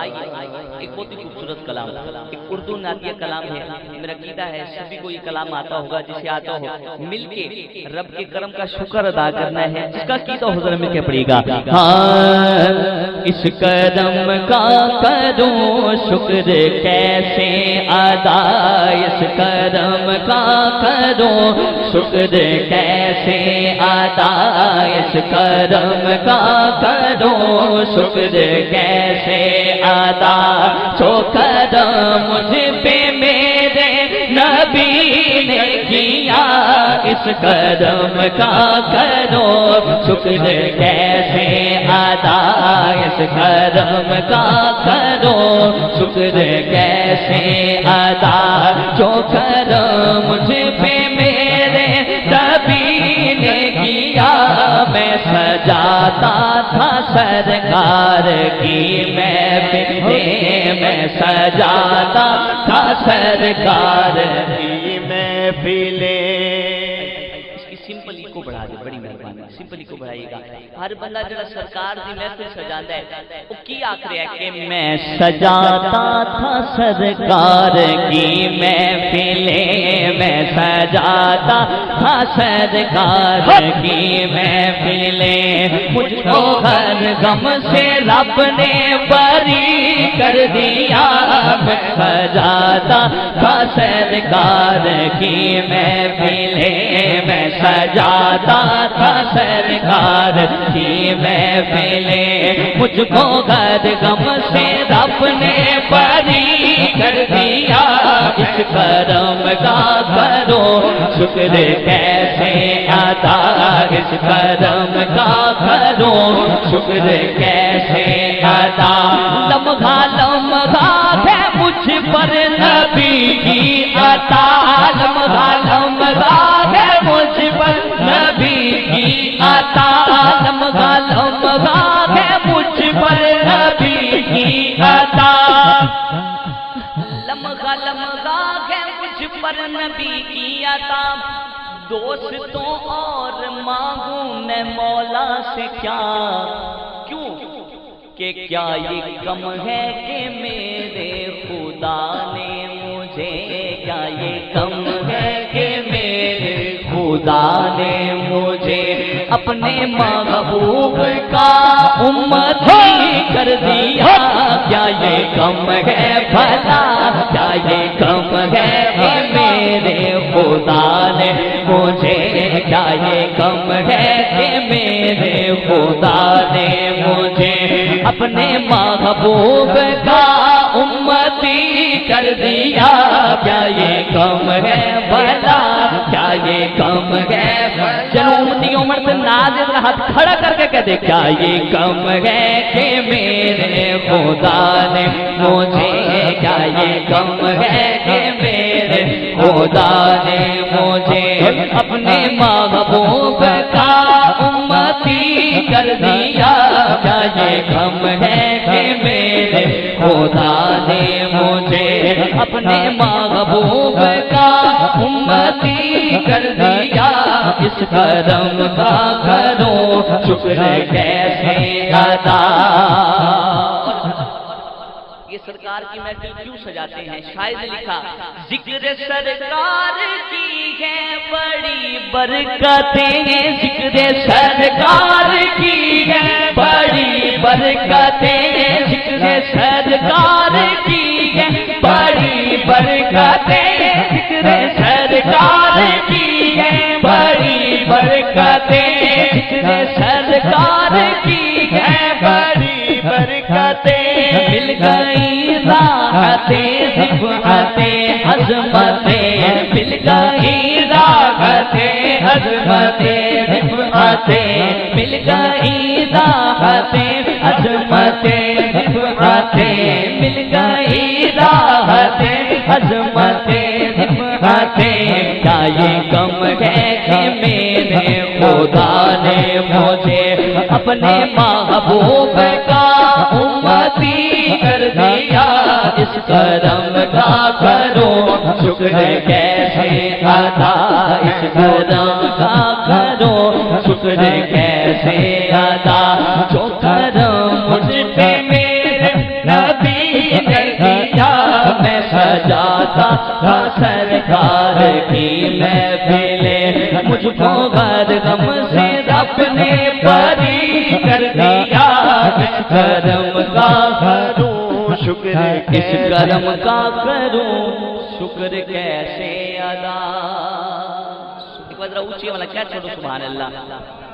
ایک بہت ہی خوبصورت کلام، ایک اردو نعتیہ کلام ہے، میرا عقیدہ ہے سبھی کو یہ کلام آتا ہوگا، جسے آتا ہو مل کے رب کے کرم کا شکر ادا کرنا ہے، جس کا عقیدہ ہو ذرا مل کے پڑھیے گا۔ ہاں اس کرم کا کروں شکر کیسے ادا، اس کرم کا کروں شکر کیسے ادا، اس کرم کا کروں شکر کیسے ادا، جو کرم مجھ پہ میرے نبی نے کیا، اس کرم کا کرو شکر کیسے ادا، اس کرم کا کرو شکر کیسے ادا، جو کرم مجھ پہ میرے نبی نے کیا، میں سجاتا تھا سرکار کی محفلیں، میں سجاتا تھا سرکار کی محفلیں۔ اس کی سمپلی کو بڑھا دے، بڑی مہربانی، سمپلی کو بڑھائیے گا۔ ہر بندہ جڑا سرکار دی محفل سجاندا ہے وہ کی آکھرے ہے کہ میں سجاتا تھا سرکار کی محفلیں، میں سجاتا تھا سرکار کی محفلیں، مجھ کو ہر غم سے رب نے بری کر دیا، میں سجاتا تھا سرکار کی محفلیں، میں سجاتا تھا سرکار کی محفلیں، مجھ کو ہر غم سے رب نے بری کر دیا، اس کرم کا کرو شکر کیسے ادا، اس کرم کا کرو شکر کیسے ادا، لمحہ لمحہ ہے مجھ پر نبی کی عطا، لمحہ لمحہ ہے مجھ پر نبی کی عطا، لمحہ لمحہ ہے مجھ پر نبی کی عطا، لمحہ لمحہ ہے مجھ پر نبی کی عطا، دوستوں اور مانگوں میں مولا سے کیا، کیوں کہ کیا یہ کم ہے کہ میرے خدا نے مجھے، کیا یہ کم ہے کہ میرے خدا نے مجھے اپنے محبوب کا امتی کر دیا، کیا یہ کم ہے بھلا، کیا یہ کم ہے کہ میرے خدا نے مجھے، کیا یہ کم ہے کہ میرے خدا نے مجھے اپنے محبوب کا امتی کر دیا، کیا یہ کم ہے بھلا، کیا یہ کم ہے، چلو امتی عمر سے نازل ہاتھ کھڑا کر کے کہہ دے، کیا یہ کم ہے کہ میرے خدا نے مجھے، کیا یہ کم ہے کہ میرے خدا نے مجھے اپنے محبوب کا امتی کر دیا، کیا یہ کم ہے کہ میرے خدا نے مجھے اپنے محبوب کا امتی کر دیا، اس کرم کا کرو شکر کیسے ادا۔ یہ سرکار کی محفل کیوں سجاتے ہیں؟ شاعر نے لکھا، ذکر سرکار کی ہے بڑی برکتیں، ذکر سرکار کی ہے بڑی برکتیں، ذکر سرکار کی ہے بڑی برکتیں، ذکر سرکار کی ہے بڑی برکتیں، ذکر سرکار کی ہے بڑی برکتیں، مل گئی راحتیں رفعتیں عظمتیں، مل گئی راحتیں عظمتیں رفعتیں، مل گئی راحتیں عظمتیں رفعتیں، مل گئی راحتیں عظمتیں رفعتیں، کیا یہ کم ہے کہ میرے خدا نے مجھے اپنے محبوب کا امتی کر دیا، اس کرم کا کرو شکر کیسے ادا، اس کرم کا کرو شکر کیسے ادا، جو کرم مجھ پہ میرے نبی سرکار کی محفل مجھ کو غر غم سے رب نے بری کر دیا اس کرم کا کروں شکر اس کرم کا کروں شکر کیسے ادا ایک بار ذرا اونچی والا کیا چھوڑو سبحان اللہ